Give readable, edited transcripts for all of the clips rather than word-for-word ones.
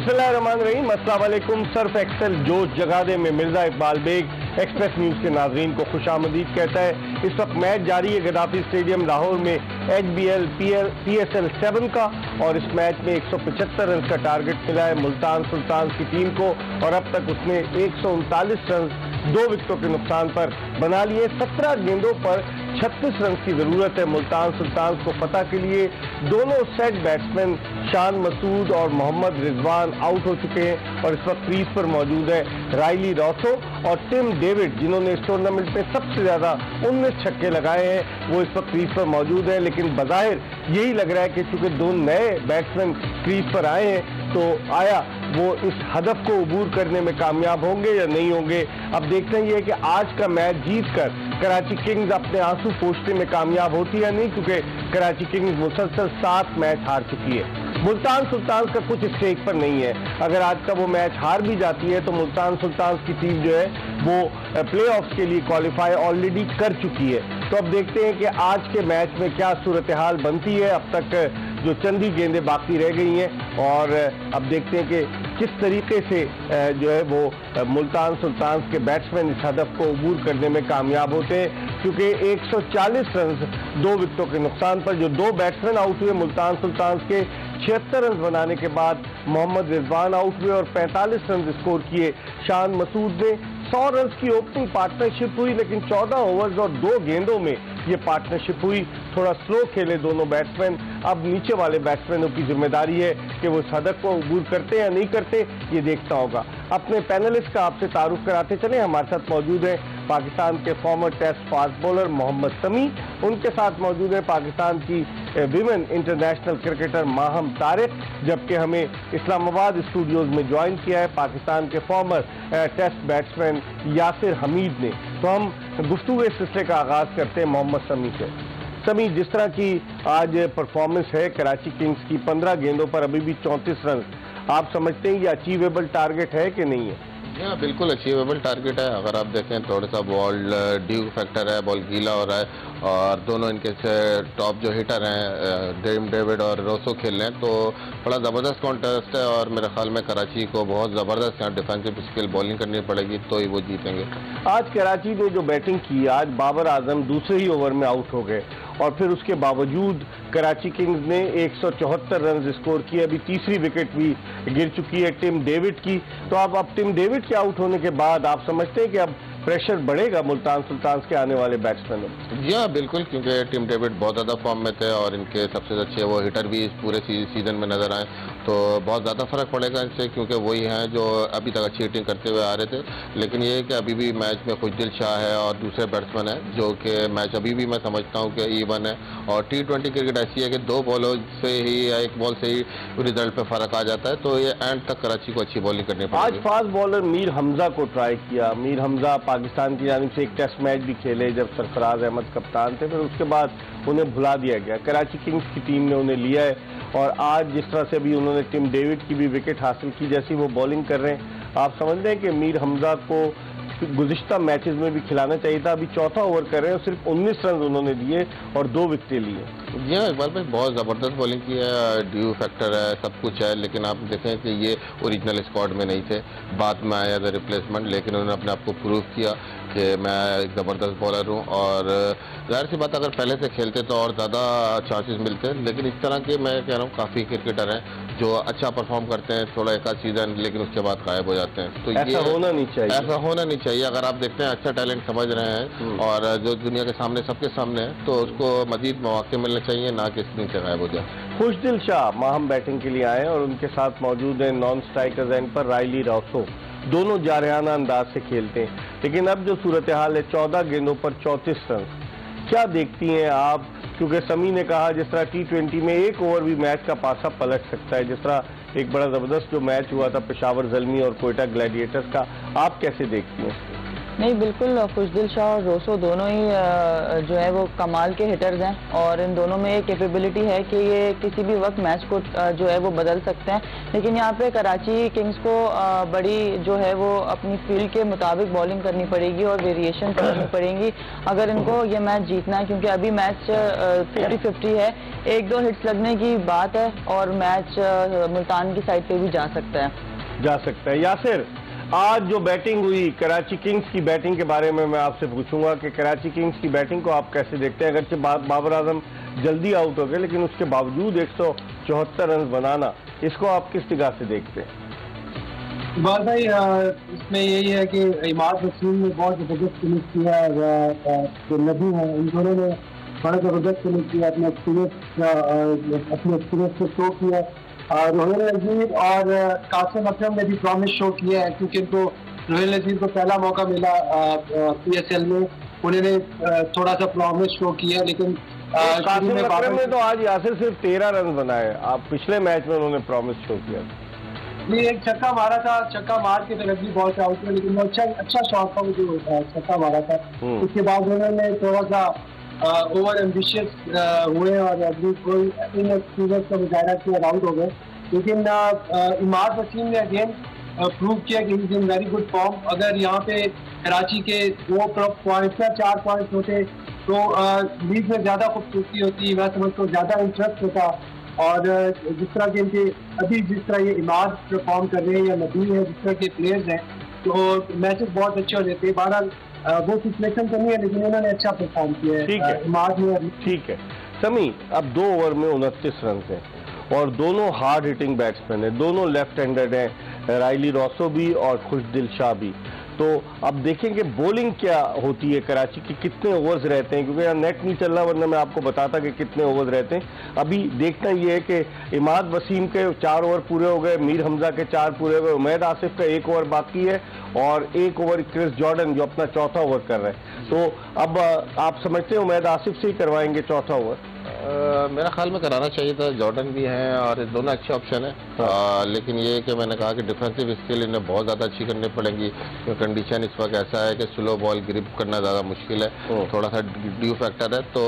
बिस्मिल्लाहिर्रहमानिर्रहीम, अस्सलाम वालेकुम। सर्फ एक्सेल जोश जगा दे में मिर्जा इकबाल बेग एक्सप्रेस न्यूज़ के नाजरीन को खुशामदीद कहता है। इस वक्त मैच जारी है गद्दाफी स्टेडियम लाहौर में HBL PSL 7 का, और इस मैच में 175 रन का टारगेट मिला है मुल्तान सुल्तान की टीम को, और अब तक उसने 139 रन 2 विकेटों के नुकसान पर बना लिए। 17 गेंदों पर 36 रन की जरूरत है मुल्तान सुल्तान को फतह के लिए। दोनों सेट बैट्समैन शान मसूद और मोहम्मद रिजवान आउट हो चुके हैं, और इस वक्त क्रीज पर मौजूद है राइली रॉसो और टिम डेविड, जिन्होंने इस टूर्नामेंट में सबसे ज्यादा 19 छक्के लगाए हैं, वो इस वक्त क्रीज पर मौजूद है। लेकिन बज़ाहिर यही लग रहा है कि चूंकि 2 नए बैट्समैन क्रीज पर आए हैं, तो आया वो इस हदफ को अबूर करने में कामयाब होंगे या नहीं होंगे। अब देखना ये है कि आज का मैच जीतकर कराची किंग्स अपने आंसू पोंछने में कामयाब होती है या नहीं, क्योंकि कराची किंग्स मुसलसल 7 मैच हार चुकी है। मुल्तान सुल्तान का कुछ स्टेज पर नहीं है। अगर आज का वो मैच हार भी जाती है तो मुल्तान सुल्तान की टीम जो है वो प्लेऑफ्स के लिए क्वालिफाई ऑलरेडी कर चुकी है। तो अब देखते हैं कि आज के मैच में क्या सूरत हाल बनती है। अब तक जो चंदी गेंदें बाकी रह गई हैं, और अब देखते हैं कि किस तरीके से जो है वो मुल्तान सुल्तान के बैट्समैन इस हदफ को अबूर करने में कामयाब होते हैं, क्योंकि 140 रन 2 विकेटों के नुकसान पर जो 2 बैट्समैन आउट हुए मुल्तान सुल्तान के, 76 रन बनाने के बाद मोहम्मद रिजवान आउट हुए और 45 रन स्कोर किए शान मसूद ने। 100 रन की ओपनिंग पार्टनरशिप हुई, लेकिन 14 ओवर्स और 2 गेंदों में ये पार्टनरशिप हुई। थोड़ा स्लो खेले दोनों बैट्समैन। अब नीचे वाले बैट्समैनों की जिम्मेदारी है कि वो इस हदफ को अबूर करते हैं या नहीं करते, ये देखना होगा। अपने पैनलिस्ट का आपसे तारुफ कराते चले। हमारे साथ मौजूद है पाकिस्तान के former test fast bowler Mohammad Sami, उनके साथ मौजूद है पाकिस्तान की women international cricketer Maham Tariq, जबकि हमें इस्लामाबाद स्टूडियोज में ज्वाइन किया है पाकिस्तान के former test batsman Yasir Hamid ने। तो हम गुफ्तगू इस सिलसिले का आगाज करते हैं मोहम्मद समी से। समी, जिस तरह की आज परफॉर्मेंस है कराची किंग्स की, 15 गेंदों पर अभी भी 34 रन, आप समझते हैं ये अचीवेबल टारगेट है कि नहीं है? हाँ, बिल्कुल अचीवेबल टारगेट है। अगर आप देखें थोड़ा सा बॉल ड्यू फैक्टर है, बॉल गीला हो रहा है, और दोनों इनके से टॉप जो हिटर हैं टिम डेविड और रोसो खेल रहे हैं, तो बड़ा ज़बरदस्त कॉन्टेस्ट है। और मेरे ख्याल में कराची को बहुत ज़बरदस्त यहाँ डिफेंसिव स्किल बॉलिंग करनी पड़ेगी, तो ही वो जीतेंगे। आज कराची ने जो बैटिंग की, आज बाबर आजम दूसरे ही ओवर में आउट हो गए, और फिर उसके बावजूद कराची किंग्स ने 174 रन स्कोर किए। अभी तीसरी विकेट भी गिर चुकी है टिम डेविड की। तो अब टिम डेविड के आउट होने के बाद आप समझते हैं कि अब प्रेशर बढ़ेगा मुल्तान सुल्तान के आने वाले बैट्समैनों? जी हाँ, बिल्कुल, क्योंकि टिम डेविड बहुत ज़्यादा फॉर्म में थे और इनके सबसे अच्छे वो हिटर भी इस पूरे सीजन में नजर आए, तो बहुत ज़्यादा फर्क पड़ेगा इनसे, क्योंकि वही हैं जो अभी तक अच्छी हिटिंग करते हुए आ रहे थे। लेकिन ये है कि अभी भी मैच में खुशदिल शाह है और दूसरे बैट्समैन हैं, जो कि मैच अभी भी मैं समझता हूँ कि इवन है। और T20 क्रिकेट ऐसी है कि 2 बॉलों से ही या 1 बॉल से ही रिजल्ट पे फर्क आ जाता है, तो ये एंड तक कराची को अच्छी बॉलिंग करनी पड़ेगी। आज फास्ट बॉलर मीर हमजा को ट्राई किया। मीर हमजा पाकिस्तान की जानिब से एक टेस्ट मैच भी खेले जब सरफराज अहमद कप्तान थे, फिर उसके बाद उन्हें भुला दिया गया। कराची किंग्स की टीम ने उन्हें लिया है, और आज जिस तरह से अभी उन्होंने टिम डेविड की भी विकेट हासिल की, जैसी वो बॉलिंग कर रहे हैं, आप समझते हैं कि मीर हमजा को गुज़िश्ता मैचेस में भी खिलाना चाहिए था। अभी चौथा ओवर कर रहे हैं, सिर्फ 19 रन उन्होंने दिए और 2 विकेटें लिए। जी हाँ, इकबाल भाई बहुत ज़बरदस्त बॉलिंग की है, ड्यू फैक्टर है, सब कुछ है, लेकिन आप देखें कि ये ओरिजिनल स्क्वाड में नहीं थे, बाद में आया एज ए रिप्लेसमेंट, लेकिन उन्होंने अपने आप को प्रूव किया कि मैं एक ज़बरदस्त बॉलर हूँ। और जाहिर सी बात, अगर पहले से खेलते तो और ज़्यादा चांसेस मिलते, लेकिन इस तरह के मैं कह रहा हूँ काफ़ी क्रिकेटर हैं जो अच्छा परफॉर्म करते हैं थोड़ा एक आध सीजन, लेकिन उसके बाद गायब हो जाते हैं। तो ऐसा होना नहीं चाहिए, ऐसा होना नहीं चाहिए। अगर आप देखते हैं अच्छा टैलेंट समझ रहे हैं और जो दुनिया के सामने सबके सामने है, तो उसको मजीद मौके मिलने चाहिए, ना कि स्क्रीन से गायब हो जाए। खुशदिल शाह माहम बैटिंग के लिए आए, और उनके साथ मौजूद है नॉन स्ट्राइकर एंड पर राइली रॉसो। दोनों जारहाना अंदाज से खेलते हैं, लेकिन अब जो सूरत हाल है 14 गेंदों पर 34 रन, क्या देखती हैं आप? क्योंकि समी ने कहा जिस तरह T20 में 1 ओवर भी मैच का पासा पलट सकता है, जिस तरह एक बड़ा जबरदस्त जो मैच हुआ था पेशावर ज़ल्मी और कोयटा ग्लैडिएटर्स का, आप कैसे देखती हैं? नहीं, बिल्कुल खुशदिल शाह और रोसो दोनों ही जो है वो कमाल के हिटर्स हैं और इन दोनों में ये कैपेबिलिटी है कि ये किसी भी वक्त मैच को जो है वो बदल सकते हैं। लेकिन यहाँ पे कराची किंग्स को बड़ी जो है वो अपनी फील्ड के मुताबिक बॉलिंग करनी पड़ेगी और वेरिएशन करनी पड़ेंगी अगर इनको ये मैच जीतना है, क्योंकि अभी मैच 50-50 है। 1-2 हिट्स लगने की बात है और मैच मुल्तान की साइड पे भी जा सकता है। यासिर, आज जो बैटिंग हुई कराची किंग्स की बैटिंग के बारे में मैं आपसे पूछूंगा कि कराची किंग्स की बैटिंग को आप कैसे देखते हैं? अगरचे बाबर आजम जल्दी आउट हो गए लेकिन उसके बावजूद 174 रन बनाना, इसको आप किस निगाह से देखते हैं? बात भाई, इसमें यही है कि इमाद वसीम ने बहुत जबरदस्त फिनिश किया और जो नबी हैं इन दोनों ने बड़ा जबरदस्त फिनिश किया, अपने एक्सपीरियंस को शो किया। रोहिल नजीर और कासिम अकरम ने भी प्रॉमिस शो किया है, क्योंकि इनको रोहिल नजीर को पहला मौका मिला PSL में, उन्होंने थोड़ा सा प्रॉमिस शो किया। लेकिन कासिम अकरम ने तो आज यासिर सिर्फ 13 रन बनाए। आप पिछले मैच में उन्होंने प्रॉमिस शो किया। नहीं, एक छक्का मारा था, छक्का मार के फिर अगली बॉल से आउट हुआ, लेकिन वो अच्छा शॉट था वो जो छक्का मारा था। उसके बाद उन्होंने थोड़ा सा ओवर एम्बिशियस हुए और अभी कोई इनएक्सपीरियंस का मुजाहरा किया, आउट हो गए। लेकिन इमाद वसीम ने अगेन प्रूव किया कि is in very good form. अगर यहाँ पे कराची के 2 पॉइंट्स या 4 पॉइंट्स होते तो लीग में ज़्यादा खूबसूरती होती, मैं समझता हूँ ज़्यादा इंटरेस्ट होता। और जिस तरह के इनके अभी जिस तरह ये इमाद परफॉर्म कर रहे हैं या नबी है, जिस तरह के प्लेयर्स हैं, तो मैचेस बहुत अच्छे हो जाते हैं। बहरहाल वो सिचुएशन तो नहीं है, लेकिन उन्होंने अच्छा परफॉर्म किया है। ठीक है समी, अब 2 ओवर में 29 रन हैं और दोनों हार्ड हिटिंग बैट्समैन हैं, दोनों लेफ्ट हैंडेड हैं, राइली रोसो भी और खुशदिल शाह भी। तो अब देखेंगे बॉलिंग क्या होती है कराची की, कितने ओवर्स रहते हैं, क्योंकि यहाँ नेट नहीं चल रहा, वरना मैं आपको बताता कि कितने ओवर्स रहते हैं। अभी देखना ये है कि इमाद वसीम के 4 ओवर पूरे हो गए, मीर हमजा के 4 पूरे हो गए, उमैद आसिफ का 1 ओवर बाकी है और 1 ओवर क्रिस जॉर्डन जो अपना चौथा ओवर कर रहे हैं। तो अब आप समझते हैं उमैद आसिफ से ही करवाएंगे चौथा ओवर? मेरा ख्याल में कराना चाहिए था, जॉर्डन भी हैं और दोनों अच्छे ऑप्शन है। लेकिन ये कि मैंने कहा कि डिफेंसिव स्किल इन्हें बहुत ज़्यादा अच्छी करनी पड़ेगी, क्योंकि कंडीशन इस वक्त ऐसा है कि स्लो बॉल ग्रिप करना ज़्यादा मुश्किल है, थोड़ा सा ड्यू फैक्टर है। तो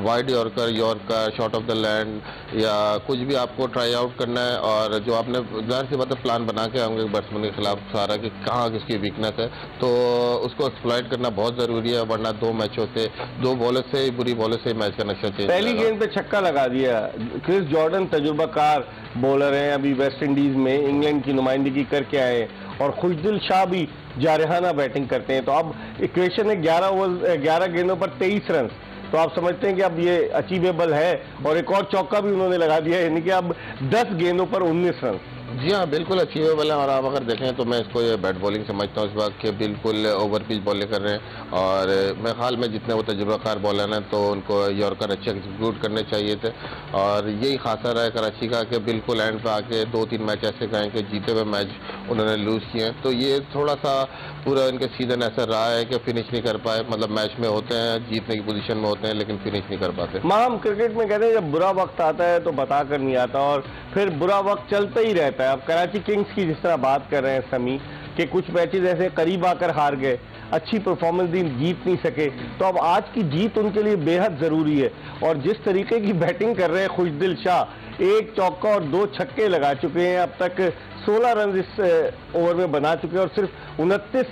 wide yorker, short of the land या कुछ भी आपको ट्राई आउट करना है, और जो आपने ज़ाहिर सी बात है प्लान बना के आएंगे बैट्समैन के खिलाफ सारा कि कहाँ किसकी वीकनेस है, तो उसको एक्सप्लॉइट करना बहुत ज़रूरी है। वरना 2 मैचों से 2 बॉलर से बुरी बॉलर से मैच का नक्शा चेंज। पहली गेंद पे छक्का लगा दिया। क्रिस जॉर्डन तजुर्बाकार बॉलर हैं, अभी वेस्ट इंडीज में इंग्लैंड की नुमाइंदगी करके आए, और खुशदिल शाह भी जारहाना बैटिंग करते हैं। तो अब इक्वेशन है 11 गेंदों पर 23 रन। तो आप समझते हैं कि अब ये अचीवेबल है, और एक और चौका भी उन्होंने लगा दिया, यानी कि अब 10 गेंदों पर 19 रन। जी हाँ, बिल्कुल अचीवेबल है। और आप अगर देखें तो मैं इसको ये बैट बॉलिंग समझता हूँ इस वक्त कि बिल्कुल ओवर पिच बॉलिंग कर रहे हैं। और मेरे ख्याल में जितने वो तजुर्बाकार बॉलर हैं तो उनको यॉर्कर अच्छे एग्जीक्यूट करने चाहिए थे, और यही खासा रहा है कराची का कि बिल्कुल एंड पे आके 2-3 मैच ऐसे गए कि जीते हुए मैच उन्होंने लूज़ किए हैं। तो ये थोड़ा सा पूरा इनके सीजन ऐसा रहा है कि फिनिश नहीं कर पाए, मतलब मैच में होते हैं, जीतने की पोजीशन में होते हैं, लेकिन फिनिश नहीं कर पाते। हम क्रिकेट में कहते हैं जब बुरा वक्त आता है तो बता कर नहीं आता, और फिर बुरा वक्त चलता ही रहता है। अब कराची किंग्स की जिस तरह बात कर रहे हैं समी, कि कुछ मैचेस ऐसे करीब आकर हार गए, अच्छी परफॉर्मेंस दी, जीत नहीं सके, तो अब आज की जीत उनके लिए बेहद ज़रूरी है। और जिस तरीके की बैटिंग कर रहे हैं खुशदिल शाह, 1 चौका और 2 छक्के लगा चुके हैं, अब तक 16 रन इस ओवर में बना चुके हैं, और सिर्फ 29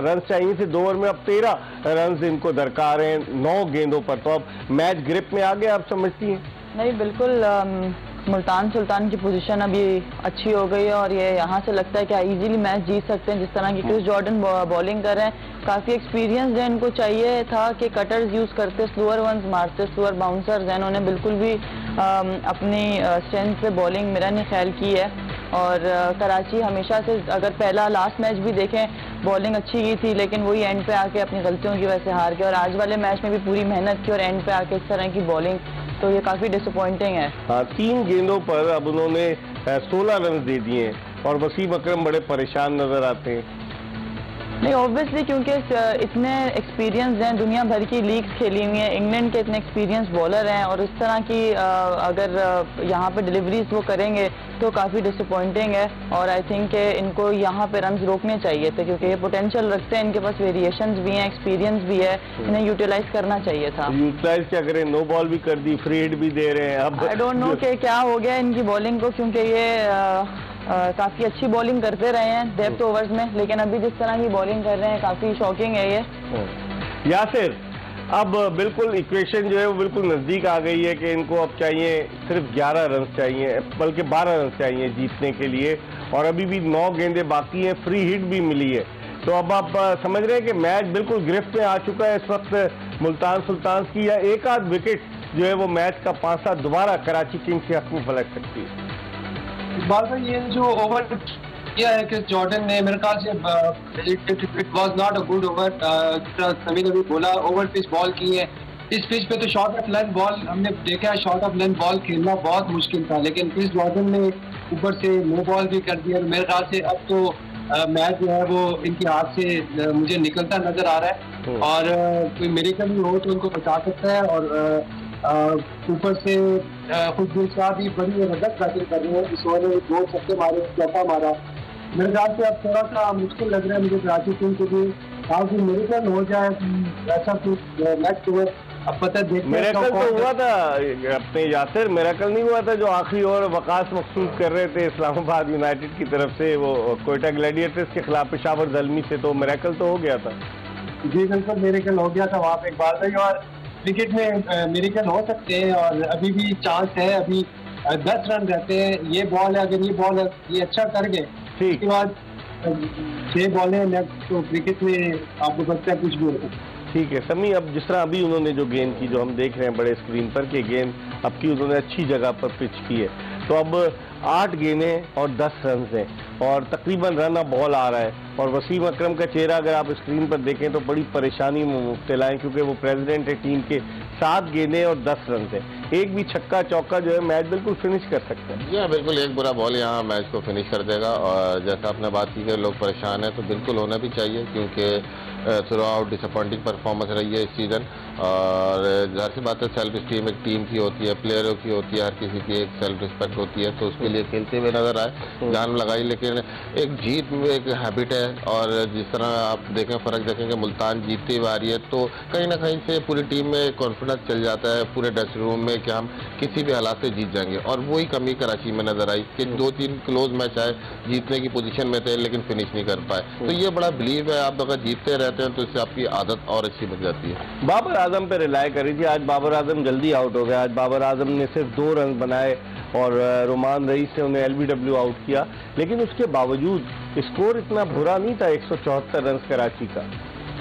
रन चाहिए थे 2 ओवर में, अब 13 रन इनको दरकार हैं 9 गेंदों पर। तो अब मैच ग्रिप में आ गया, आप समझती हैं? नहीं, बिल्कुल मुल्तान सुल्तान की पोजीशन अभी अच्छी हो गई है और ये यहाँ से लगता है कि इजीली मैच जीत सकते हैं। जिस तरह की क्रिस जॉर्डन बॉलिंग कर रहे हैं, काफ़ी एक्सपीरियंस है, इनको चाहिए था कि कटर्स यूज़ करते, स्लोअर वंस मारते, स्लोअर बाउंसर्स हैं, उन्होंने बिल्कुल भी अपनी स्ट्रेंथ से बॉलिंग मेरा नहीं ख्याल की है। और कराची हमेशा से, अगर पहला लास्ट मैच भी देखें, बॉलिंग अच्छी की थी, लेकिन वही एंड पे आके अपनी गलतियों की वजह से हार गए, और आज वाले मैच में भी पूरी मेहनत की और एंड पे आके इस तरह की बॉलिंग, तो ये काफ़ी डिसअपॉइंटिंग है। हाँ, 3 गेंदों पर अब उन्होंने 16 रन दे दिए, और वसीम अकरम बड़े परेशान नजर आते हैं। नहीं, ऑब्वियसली क्योंकि इतने एक्सपीरियंस हैं, दुनिया भर की लीग्स खेली हुई हैं, इंग्लैंड के इतने एक्सपीरियंस बॉलर हैं और इस तरह की अगर यहाँ पे डिलीवरीज वो करेंगे तो काफ़ी डिसअपॉइंटिंग है। और आई थिंक कि इनको यहाँ पे रन रोकने चाहिए थे क्योंकि ये पोटेंशियल रखते हैं, इनके पास वेरिएशंस भी हैं, एक्सपीरियंस भी है, इन्हें यूटिलाइज करना चाहिए था। यूटिलाइज क्या करें, नो बॉल भी कर दी, फ्री हिट भी दे रहे हैं। अब आई डोंट नो कि क्या हो गया इनकी बॉलिंग को, क्योंकि ये काफ़ी अच्छी बॉलिंग करते रहे हैं डेप्थ ओवर्स में, लेकिन अभी जिस तरह की बॉलिंग कर रहे हैं काफ़ी शॉकिंग है ये। यासिर, अब बिल्कुल इक्वेशन जो है वो बिल्कुल नज़दीक आ गई है कि इनको अब चाहिए सिर्फ 11 रन चाहिए, बल्कि 12 रन चाहिए जीतने के लिए, और अभी भी 9 गेंदें बाकी हैं, फ्री हिट भी मिली है। तो अब आप समझ रहे हैं कि मैच बिल्कुल गिरफ्त में आ चुका है इस वक्त मुल्तान सुल्तान्स की, या एक आध विकेट जो है वो मैच का पासा दोबारा कराची किंग्स के हक में पलट सकती है? इकबाल भाई, ये जो ओवर किया है कि जॉर्डन ने, मेरे ख्याल से it was not a good over. सभी ने भी बोला ओवर पिच बॉल की है, इस पिच पे तो शॉर्ट ऑफ लेंथ बॉल हमने देखा है, शॉर्ट ऑफ लेंथ बॉल खेलना बहुत मुश्किल था, लेकिन क्रिस जॉर्डन ने ऊपर से नो बॉल भी कर दिया। मेरे ख्याल से अब तो मैच जो है वो इनके हाथ से मुझे निकलता नजर आ रहा है, और कोई मिरेकल भी हो तो उनको बचा सकता है। और ऊपर से खुशदिल शाह भी बड़ी जबरदस्त बैटिंग कर रहे हैं, इस ओवर में 2 छक्के मारे, चौका मारा। मेरे ख्याल से अब थोड़ा सा मुश्किल लग रहा है मुझे कराची टीम के लिए, काफी मिरेकल हो जाए ऐसा कुछ नेक्स्ट ओवर। अब पता देखते हैं। मिरेकल तो हुआ था अपने यासिर, मिरेकल नहीं हुआ था जो आखिरी ओवर वकास मखसूस कर रहे थे इस्लामाबाद यूनाइटेड की तरफ से, वो कोयटा ग्लैडिएटर्स के खिलाफ पेशावर ज़ल्मी से, तो मिरेकल तो हो गया था। जी बिल्कुल, मिरेकल हो गया था वहाँ पे इकबाल भाई, और क्रिकेट में मिरेकल हो सकते हैं और अभी भी चांस है। अभी 10 रन रहते हैं, ये बॉल है, अगर ये बॉल है ये अच्छा कर गए, उसके बाद 6 बॉलें नेक्स्ट, तो क्रिकेट में आपको पता है कुछ भी हो सकता है। ठीक है समी, अब जिस तरह अभी उन्होंने जो गेंद की, जो हम देख रहे हैं बड़े स्क्रीन पर कि गेंद अब की उन्होंने अच्छी जगह पर पिच की है, तो अब 8 गेंदें और 10 रन हैं और तकरीबन रन अब बॉल आ रहा है, और वसीम अकरम का चेहरा अगर आप स्क्रीन पर देखें तो बड़ी परेशानी में मुब्तला है, क्योंकि वो प्रेसिडेंट है टीम के। 7 गेंदें और 10 रन हैं, एक भी छक्का चौका जो है मैच बिल्कुल फिनिश कर सकते हैं। जी बिल्कुल, एक बुरा बॉल यहाँ मैच को फिनिश कर देगा। और जैसा आपने बात की कि लोग परेशान हैं, तो बिल्कुल होना भी चाहिए, क्योंकि थ्रू आउट डिसअपॉइंटिंग परफॉर्मेंस रही है इस सीज़न। और जाहिर सी बात है, सेल्फ स्टीम एक टीम की होती है, प्लेयरों की होती है, हर किसी की एक सेल्फ रिस्पेक्ट होती है, तो उसके लिए खेलते हुए नजर आए, जान लगाई। लेकिन एक जीत में एक हैबिट है, और जिस तरह आप देखें, फ़र्क देखें कि मुल्तान जीतती हुई आ रही है, तो कहीं ना कहीं से पूरी टीम में कॉन्फिडेंस चल जाता है, पूरे ड्रेसिंग रूम में, कि हम किसी भी हालात से जीत जाएंगे। और वही कमी कराची में नजर आई कि 2-3 क्लोज मैच आए, जीतने की पोजीशन में थे लेकिन फिनिश नहीं कर पाए। तो ये बड़ा बिलीव है, आप अगर जीतते रहते हैं तो इससे आपकी आदत और अच्छी बन जाती है। बाबर आजम पे रिलाय करी थी, आज बाबर आजम जल्दी आउट हो गया। आज बाबर आजम ने सिर्फ 2 रन बनाए और रोमान रईस ने उन्हें LBW आउट किया, लेकिन उसके बावजूद स्कोर इतना बुरा नहीं था, 174 रन कराची का।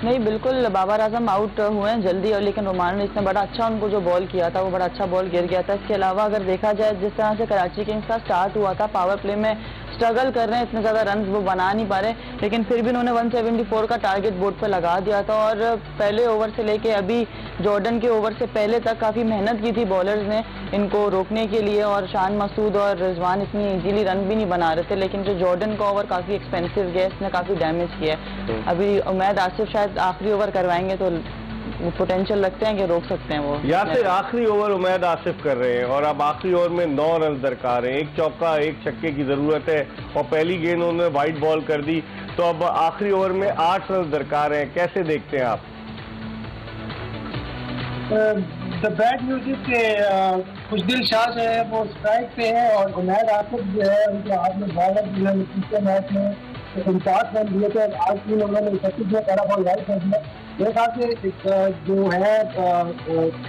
नहीं, बिल्कुल बाबर आजम आउट हुए हैं जल्दी, और लेकिन रोमान रईस ने बड़ा अच्छा उनको जो बॉल किया था वो बड़ा अच्छा बॉल गिर गया था। इसके अलावा अगर देखा जाए जिस तरह से कराची किंग्स का स्टार्ट हुआ था, पावर प्ले में स्ट्रगल कर रहे हैं, इतने ज़्यादा रन वो बना नहीं पा रहे, लेकिन फिर भी उन्होंने 174 का टारगेट बोर्ड पर लगा दिया था। और पहले ओवर से लेके अभी जॉर्डन के ओवर से पहले तक काफ़ी मेहनत की थी बॉलर्स ने इनको रोकने के लिए, और शान मसूद और रिजवान इतनी इजीली रन भी नहीं बना रहे थे, लेकिन जो जॉर्डन का ओवर काफ़ी एक्सपेंसिव गया, इसने काफ़ी डैमेज किया है। अभी उमैद आसिफ शायद आखिरी ओवर करवाएंगे तो पोटेंशियल लगते हैं कि रोक सकते हैं वो। या फिर आखिरी ओवर उमैद आसिफ कर रहे हैं, और अब आखिरी ओवर में 9 रन दरकार हैं, 1 चौका 1 छक्के की जरूरत है, और पहली गेंद उन्होंने वाइड बॉल कर दी, तो अब आखिरी ओवर में 8 रन दरकार हैं। कैसे देखते हैं आप? द बैड न्यूज इज के खुशदिल शाह जो है वो स्ट्राइक पे है, और उमैद आसिफ जो है उनके हाथ में बॉलर जो है पिछले मैच में 49 रन दिए थे, आज 3 ओवर में 31 जो बड़ा बॉल वाइड कर दिया। मेरे ख्याल से जो है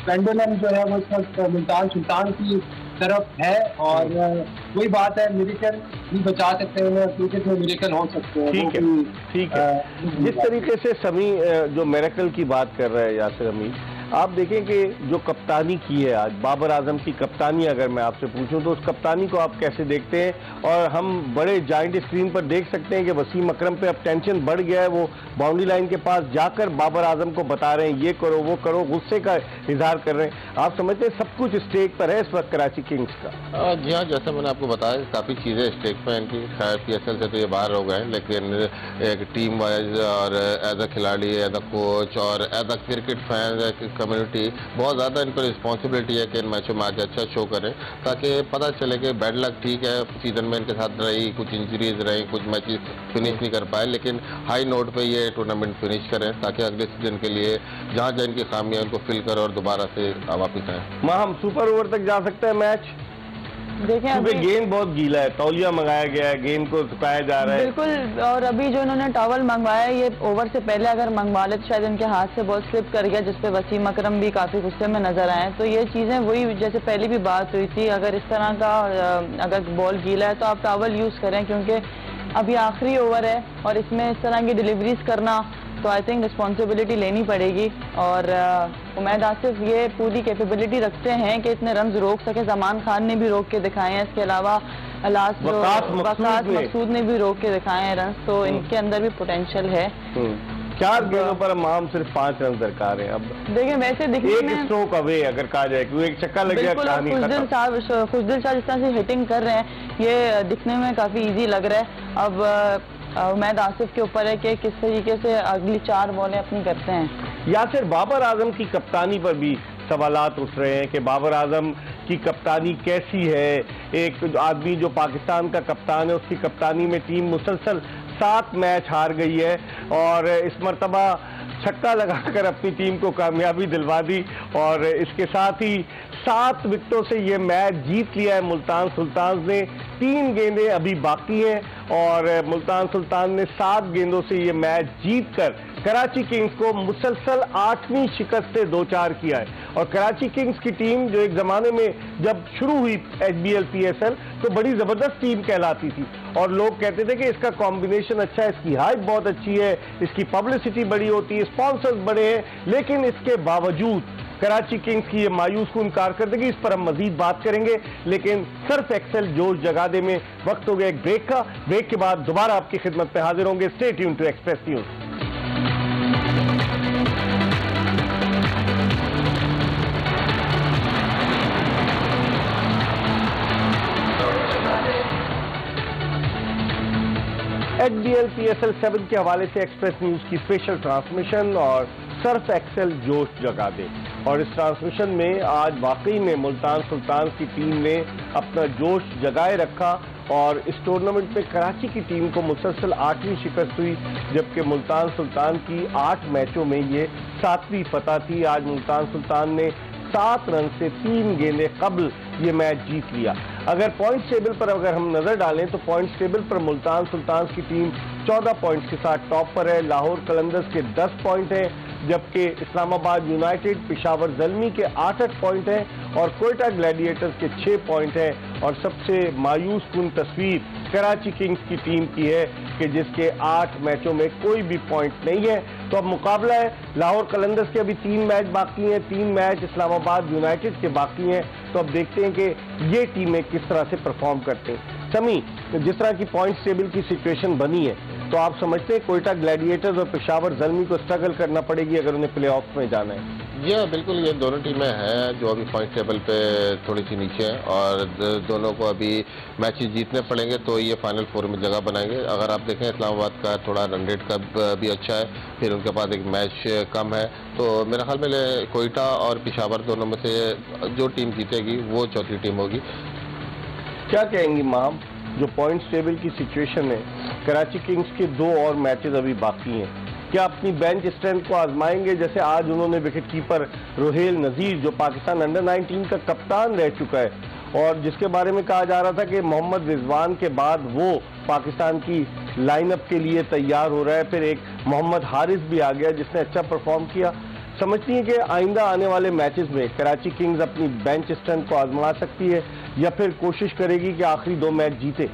पेंडुलम जो है वो इस वक्त मुल्तान सुल्तान की तरफ है, और वही बात है, मिरेकल भी बचा सकते हैं, क्रिकेट में मिरेकल हो सकते हैं। ठीक है, ठीक है। जिस तरीके से समी जो मिरेकल की बात कर रहा है यासिर अमीर, आप देखें कि जो कप्तानी की है आज, बाबर आजम की कप्तानी अगर मैं आपसे पूछूं तो उस कप्तानी को आप कैसे देखते हैं? और हम बड़े जाइंट स्क्रीन पर देख सकते हैं कि वसीम अकरम पे अब टेंशन बढ़ गया है, वो बाउंड्री लाइन के पास जाकर बाबर आजम को बता रहे हैं ये करो वो करो, गुस्से का इजहार कर रहे हैं। आप समझते हैं सब कुछ स्टेक पर है इस वक्त कराची किंग्स का? जी हाँ, जैसा मैंने आपको बताया काफ़ी चीज़ें स्टेक पर इनकी, खैर PSL से तो ये बाहर हो गए, लेकिन एक टीम वाइज और एज अ खिलाड़ी, एज अ कोच और as a cricket fan community बहुत ज़्यादा इन पर रिस्पॉन्सिबिलिटी है कि इन मैचों में आके अच्छा शो करें, ताकि पता चले कि बैड लक ठीक है सीजन में इनके साथ रही, कुछ इंजरीज रही, कुछ मैचेस फिनिश नहीं कर पाए, लेकिन हाई नोट पे ये टूर्नामेंट फिनिश करें ताकि अगले सीजन के लिए जहाँ जहाँ इनकी खामियां उनको फिल करें और दोबारा से वापस आए। हम सुपर ओवर तक जा सकते हैं मैच? देखें गेंद बहुत गीला है, तौलिया मंगाया गया है, गेंद को सुखाया जा रहा है। बिल्कुल, और अभी जो इन्होंने टॉवल मंगवाया ये ओवर से पहले अगर मंगवा ले तो शायद इनके हाथ से बहुत स्लिप कर गया, जिसपे वसीम अकरम भी काफी गुस्से में नजर आए। तो ये चीजें वही जैसे पहले भी बात हुई थी, अगर इस तरह का अगर बॉल गीला है तो आप टॉवल यूज करें, क्योंकि अभी आखिरी ओवर है और इसमें इस तरह की डिलीवरीज करना तो आई थिंक रिस्पॉन्सिबिलिटी लेनी पड़ेगी। और उमैद आसिफ ये पूरी कैपेबिलिटी रखते हैं कि इतने रन रोक सके, जमान खान ने भी रोक के दिखाए हैं, इसके अलावा लास्ट वकास मकसूद ने भी रोक के दिखाए हैं रन, तो इनके अंदर भी पोटेंशियल है। 4 गेंदों पर हम सिर्फ 5 रन दरकार है। अब देखिए वैसे दिखने में एक स्ट्रोक अवे अगर कहा जाए, क्योंकि एक छक्का लग गया कहानी खत्म। खुशदिल शाह जिस तरह से हिटिंग कर रहे हैं ये दिखने में काफी इजी लग रहा है। अब उमैद आसिफ के ऊपर है कि किस तरीके से अगली 4 बॉलें अपनी करते हैं। यासिर, बाबर आजम की कप्तानी पर भी सवालात उठ रहे हैं कि बाबर आजम की कप्तानी कैसी है? एक आदमी जो पाकिस्तान का कप्तान है उसकी कप्तानी में टीम मुसलसल 7 मैच हार गई है और इस मरतबा छक्का लगाकर अपनी टीम को कामयाबी दिलवा दी और इसके साथ ही 7 विकेटों से ये मैच जीत लिया है मुल्तान सुल्तान ने। 3 गेंदें अभी बाकी हैं और मुल्तान सुल्तान ने 7 गेंदों से ये मैच जीतकर कराची किंग्स को मुसलसल 8वीं शिकस्त से 2-4 किया है। और कराची किंग्स की टीम जो एक ज़माने में जब शुरू हुई HBL PSL तो बड़ी ज़बरदस्त टीम कहलाती थी और लोग कहते थे कि इसका कॉम्बिनेशन अच्छा है, इसकी हाइप बहुत अच्छी है, इसकी पब्लिसिटी बड़ी होती है, स्पॉन्सर्स बड़े हैं, लेकिन इसके बावजूद कराची किंग्स की ये मायूस कुन कारकर्दगी, इस पर हम मजीद बात करेंगे। लेकिन सर्फ एक्सेल जोश जगा दे में वक्त हो गया एक ब्रेक का। ब्रेक के बाद दोबारा आपकी खिदमत पे हाजिर होंगे। Stay tuned to Express News. HBL PSL 7 के हवाले से एक्सप्रेस न्यूज की स्पेशल ट्रांसमिशन और सर्फ एक्सेल जोश जगा दे। और इस ट्रांसमिशन में आज वाकई में मुल्तान सुल्तान की टीम ने अपना जोश जगाए रखा और इस टूर्नामेंट में कराची की टीम को मुसलसल 8वीं शिकस्त हुई, जबकि मुल्तान सुल्तान की 8 मैचों में ये 7वीं फतह थी। आज मुल्तान सुल्तान ने 7 रन से 3 गेंदें कबल ये मैच जीत लिया। अगर पॉइंट्स टेबल पर अगर हम नजर डालें तो पॉइंट्स टेबल पर मुल्तान सुल्तान की टीम 14 पॉइंट्स के साथ टॉप पर है। लाहौर कलंदर्स के 10 पॉइंट हैं, जबकि इस्लामाबाद यूनाइटेड, पेशावर ज़ल्मी के 8-8 पॉइंट हैं और कोयटा ग्लैडिएटर्स के 6 पॉइंट हैं। और सबसे मायूस कुन तस्वीर कराची किंग्स की टीम की है कि जिसके 8 मैचों में कोई भी पॉइंट नहीं है। तो अब मुकाबला है, लाहौर कलंदर्स के अभी 3 मैच बाकी हैं, 3 मैच इस्लामाबाद यूनाइटेड के बाकी हैं। तो अब देखते हैं कि ये टीमें किस तरह से परफॉर्म करते हैं। समी, जिस तरह की पॉइंट्स टेबल की सिचुएशन बनी है तो आप समझते हैं कोयटा ग्लैडिएटर्स और पेशावर ज़ल्मी को स्ट्रगल करना पड़ेगी अगर उन्हें प्लेऑफ्स में जाना है? जी हाँ, बिल्कुल, ये दोनों टीमें हैं जो अभी पॉइंट टेबल पे थोड़ी सी नीचे हैं और दोनों को अभी मैचेस जीतने पड़ेंगे तो ये फाइनल 4 में जगह बनाएंगे। अगर आप देखें इस्लामाबाद का थोड़ा रन रेट का भी अच्छा है, फिर उनके पास एक मैच कम है, तो मेरे ख्याल में कोयटा और पेशावर दोनों में से जो टीम जीतेगी वो चौथी टीम होगी। क्या कहेंगी माम, जो पॉइंट्स टेबल की सिचुएशन है, कराची किंग्स के 2 और मैचेस अभी बाकी हैं, क्या अपनी बेंच स्ट्रेंथ को आजमाएंगे? जैसे आज उन्होंने विकेट कीपर रोहेल नज़ीर जो पाकिस्तान अंडर 19 का कप्तान रह चुका है और जिसके बारे में कहा जा रहा था कि मोहम्मद रिजवान के बाद वो पाकिस्तान की लाइनअप के लिए तैयार हो रहा है, फिर एक मोहम्मद हारिस भी आ गया जिसने अच्छा परफॉर्म किया। समझती है कि आइंदा आने वाले मैचेस में कराची किंग्स अपनी बेंच स्ट्रेंथ को आजमा सकती है या फिर कोशिश करेगी कि आखिरी 2 मैच जीते?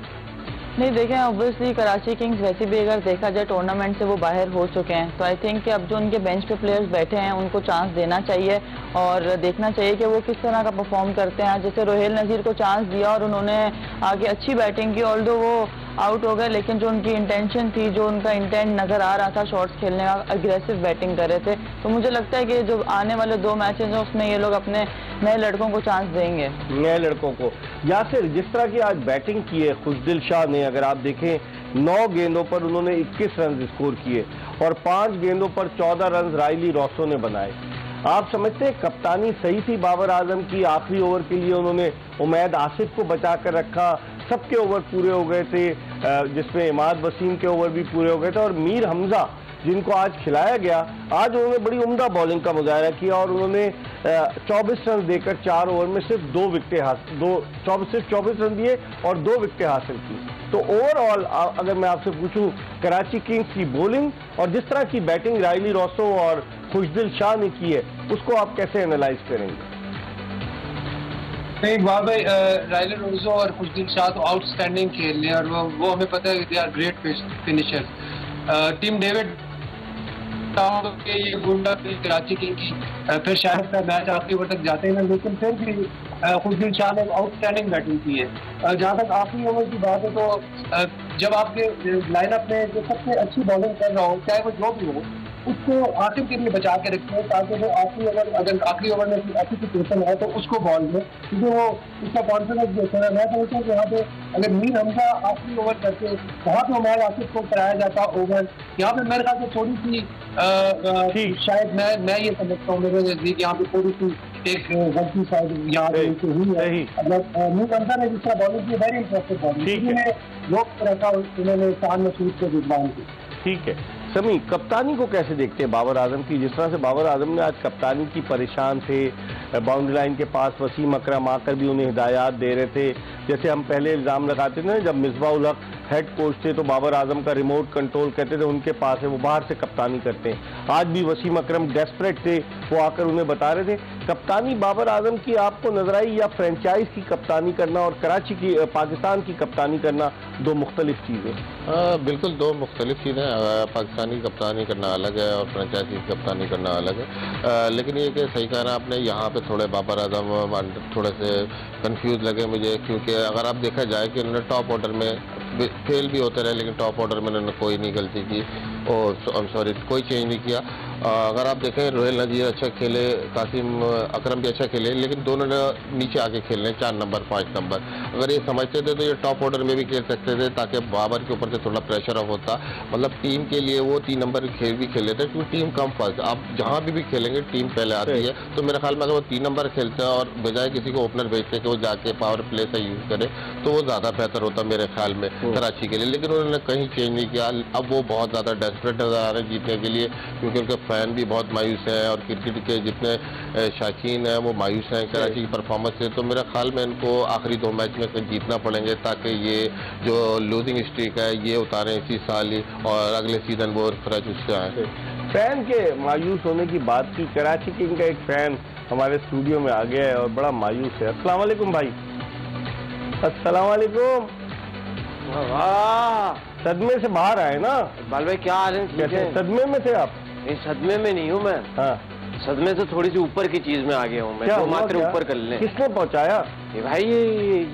नहीं देखें, ऑब्वियसली कराची किंग्स वैसे भी अगर देखा जाए टूर्नामेंट से वो बाहर हो चुके हैं, तो आई थिंक कि अब जो उनके बेंच पे प्लेयर्स बैठे हैं उनको चांस देना चाहिए और देखना चाहिए कि वो किस तरह का परफॉर्म करते हैं। जैसे रोहेल नज़ीर को चांस दिया और उन्होंने आगे अच्छी बैटिंग की, ऑल्दो वो आउट हो गए, लेकिन जो उनकी इंटेंशन थी, जो उनका इंटेंट नज़र आ रहा था शॉट्स खेलने का, अग्रेसिव बैटिंग कर रहे थे। तो मुझे लगता है कि जो आने वाले 2 मैचेस हैं उसमें ये लोग अपने नए लड़कों को चांस देंगे। नए लड़कों को यासिर, जिस तरह की आज बैटिंग की है खुशदिल शाह ने, अगर आप देखें 9 गेंदों पर उन्होंने 21 रन स्कोर किए और 5 गेंदों पर 14 रन रायली रॉसो ने बनाए। आप समझते हैं कप्तानी सही थी बाबर आजम की? आखिरी ओवर के लिए उन्होंने उमैद आसिफ को बचा कर रखा, सबके ओवर पूरे हो गए थे, जिसमें इमाद वसीम के ओवर भी पूरे हो गए थे और मीर हमजा जिनको आज खिलाया गया, आज उन्होंने बड़ी उम्दा बॉलिंग का मुजाहरा किया और उन्होंने 24 रन देकर 4 ओवर में सिर्फ 2 विकेटें हासिल, 24 रन दिए और 2 विकेटें हासिल की। तो ओवरऑल अगर मैं आपसे पूछूं कराची किंग्स की बॉलिंग और जिस तरह की बैटिंग रायली रॉसो और खुशदिल शाह ने की है, उसको आप कैसे एनालाइज करेंगे? नहीं इकबाल भाई, रायली रॉसो और खुशदिल शाह तो आउटस्टैंडिंग खेल रहे हैं और वो हमें पता है कि they are great finishers. Team David के ये गुंडा कराची किंग की फिर शायद का मैच आखिरी ओवर तक जाते हैं ना, लेकिन फिर भी खुशदिल शाह ने आउटस्टैंडिंग बैटिंग की है। जहाँ तक आखिरी ओवर की बात है तो जब आपके लाइनअप में जो सबसे अच्छी बॉलिंग कर रहा हो, चाहे वो जो भी हो, उसको आखिर के लिए बचा के रखते हैं ताकि वो आखिरी ओवर, अगर आखिरी ओवर में अच्छी सिचुएशन है तो उसको बॉल में, क्योंकि वो उसका कॉन्फिडेंस देता है। मैं समझता हूँ कि यहाँ पे अगर मीर हमजा आखिरी ओवर करते वहाँ पे उमैद आसिफ को कराया जाता ओवर, यहाँ पे मेरे ख्याल से थोड़ी सी शायद मैं ये समझता हूँ, मेरे नजदीक यहाँ पे थोड़ी सी एक गलती शायद यहाँ पे हुई है। अगर मीर हमजा ने जिस तरह बॉलिंग की, वेरी इंटरेस्टिंग बॉलिंग, लोग रखा उन्होंने शान मसूद को जुबान की। ठीक है समी, कप्तानी को कैसे देखते हैं बाबर आजम की? जिस तरह से बाबर आजम ने आज कप्तानी की परेशान थे, बाउंड्री लाइन के पास वसीम अकरम आकर भी उन्हें हिदायत दे रहे थे। जैसे हम पहले इल्ज़ाम लगाते थे ना, जब मिसबाह उल हक हेड कोच थे तो बाबर आजम का रिमोट कंट्रोल कहते थे उनके पास है, वो बाहर से कप्तानी करते हैं। आज भी वसीम अकरम डेस्परेट थे, वो आकर उन्हें बता रहे थे। कप्तानी बाबर आजम की आपको नजर आई या फ्रेंचाइज की कप्तानी करना और कराची की, पाकिस्तान की कप्तानी करना दो मुख्तलिफ चीज़ें? बिल्कुल दो मुख्तलिफ चीज़ें। पाकिस्तानी कप्तानी करना अलग है और फ्रेंचाइज की कप्तानी करना अलग है। लेकिन ये कि सही कहना आपने, यहाँ पे थोड़े बाबर आजम थोड़े से कंफ्यूज लगे मुझे, क्योंकि अगर आप देखा जाए कि उन्होंने टॉप ऑर्डर में फेल भी होते रहे, लेकिन टॉप ऑर्डर में उन्होंने कोई नहीं गलती की और कोई चेंज नहीं किया। अगर आप देखें रोहेल नज़ीर अच्छा खेले, कासिम अकरम भी अच्छा खेले, लेकिन दोनों ने नीचे आके खेलने 4 नंबर 5 नंबर। अगर ये समझते थे तो ये टॉप ऑर्डर में भी खेल सकते थे ताकि बाबर के ऊपर से थोड़ा प्रेशर ऑफ होता। मतलब टीम के लिए वो 3 नंबर खेल भी खेल लेते, क्योंकि टीम कम फर्स्ट, आप जहाँ भी खेलेंगे टीम पहले आती है। तो मेरे ख्याल में अगर वो 3 नंबर खेलते हैं और बजाय किसी को ओपनर भेजते कि वो जाके पावर प्ले से यूज़ करे, तो वो ज़्यादा बेहतर होता मेरे ख्याल में कराची के लिए। लेकिन उन्होंने कहीं चेंज नहीं किया। अब वो बहुत ज़्यादा डेस्परेट नजर आ रहे हैं जीतने के लिए, क्योंकि उनके फैन भी बहुत मायूस हैं और क्रिकेट के जितने शौकीन हैं वो मायूस हैं कराची की परफॉर्मेंस से। तो मेरे ख्याल में इनको आखिरी 2 मैच में जीतना पड़ेंगे ताकि ये जो लूजिंग स्ट्रीक है ये उतारें इसी साल ही, और अगले सीजन वो फ्रेश उससे आए। फैन के मायूस होने की बात की, कराची किंग का एक फैन हमारे स्टूडियो में आ गया है और बड़ा मायूस है। अस्सलाम वालेकुम भाई। अस्सलाम वालेकुम। सदमे से बाहर आए ना इकबाल भाई? क्या हाल है? कैसे सदमे में थे आप? सदमे में नहीं हूँ मैं। हाँ। सदमे से थोड़ी सी ऊपर की चीज में आ गया हूँ मैं। तो मात्र ऊपर कर ले। किसने पहुँचाया? ये भाई